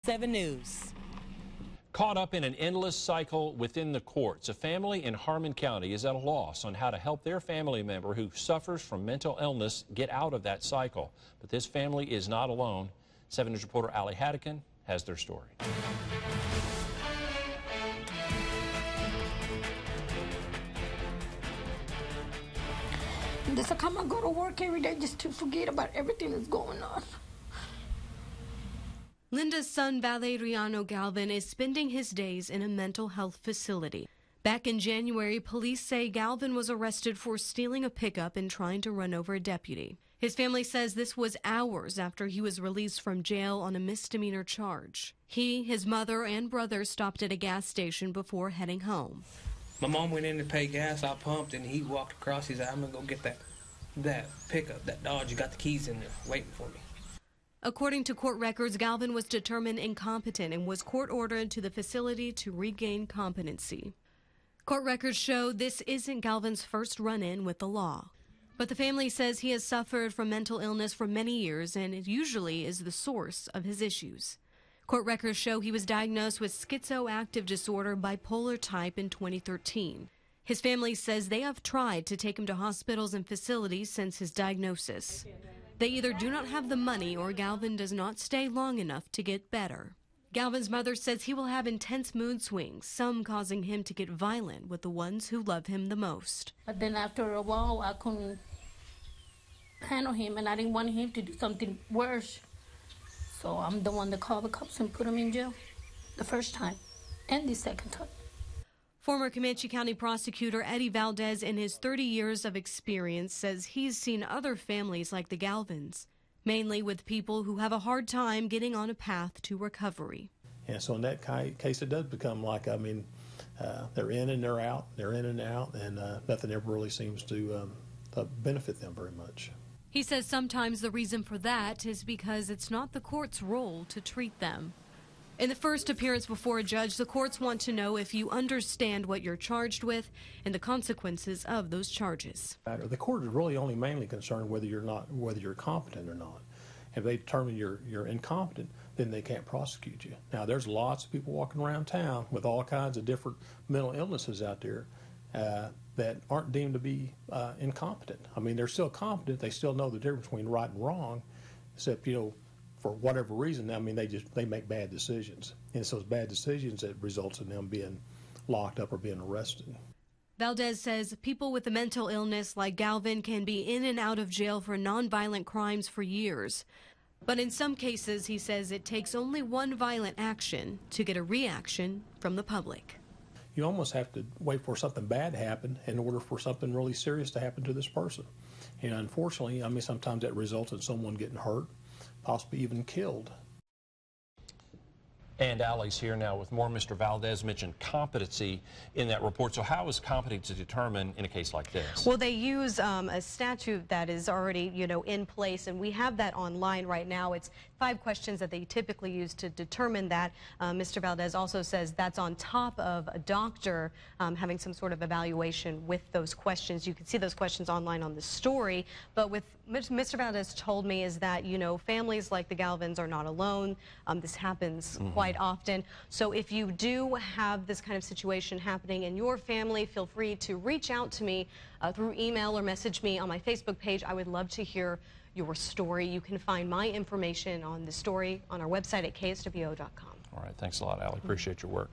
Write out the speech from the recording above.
7 News. Caught up in an endless cycle within the courts, a family in Harmon County is at a loss on how to help their family member who suffers from mental illness get out of that cycle. But this family is not alone. 7 News reporter Allie Haddican has their story. This is how I go to work every day just to forget about everything that's going on. Linda's son, Valeriano Galvan, is spending his days in a mental health facility. Back in January, police say Galvan was arrested for stealing a pickup and trying to run over a deputy. His family says this was hours after he was released from jail on a misdemeanor charge. He, his mother, and brother stopped at a gas station before heading home. My mom went in to pay gas, I pumped, and he walked across. He said, I'm going to go get that pickup, that Dodge. You got the keys in there waiting for me. According to court records, Galvan was determined incompetent and was court-ordered to the facility to regain competency. Court records show this isn't Galvan's first run-in with the law. But the family says he has suffered from mental illness for many years, and it usually is the source of his issues. Court records show he was diagnosed with schizoaffective disorder bipolar type in 2013. His family says they have tried to take him to hospitals and facilities since his diagnosis. They either do not have the money or Galvan does not stay long enough to get better. Galvan's mother says he will have intense mood swings, some causing him to get violent with the ones who love him the most. But then after a while, I couldn't handle him, and I didn't want him to do something worse. So I'm the one that called the cops and put him in jail the first time and the second time. Former Comanche County prosecutor Eddie Valdez, in his 30 years of experience, says he's seen other families like the Galvans, mainly with people who have a hard time getting on a path to recovery. And so in that case, it does become like, they're in and they're out, they're in and out, and nothing ever really seems to benefit them very much. He says sometimes the reason for that is because it's not the court's role to treat them. In the first appearance before a judge, the courts want to know if you understand what you're charged with and the consequences of those charges. The court is really only mainly concerned whether you're competent or not. If they determine you're incompetent, then they can't prosecute you. Now, there's lots of people walking around town with all kinds of different mental illnesses out there that aren't deemed to be incompetent. I mean, they're still competent. They still know the difference between right and wrong, except, for whatever reason, I mean, they make bad decisions. And it's those bad decisions that results in them being locked up or being arrested. Valdez says people with a mental illness like Galvan can be in and out of jail for nonviolent crimes for years. But in some cases, he says it takes only one violent action to get a reaction from the public. You almost have to wait for something bad to happen in order for something really serious to happen to this person. And unfortunately, I mean, sometimes that results in someone getting hurt, possibly even killed. And Allie's here now with more. Mr. Valdez mentioned competency in that report. So how is competency determined in a case like this? Well, they use a statute that is already, in place, and we have that online right now. It's 5 questions that they typically use to determine that. Mr. Valdez also says that's on top of a doctor having some sort of evaluation with those questions. You can see those questions online on the story. But with Mr. Valdez told me is that, families like the Galvans are not alone. This happens quite often. So if you do have this kind of situation happening in your family, feel free to reach out to me through email or message me on my Facebook page. I would love to hear your story. You can find my information on the story on our website at kswo.com. All right. Thanks a lot, Allie. Appreciate your work.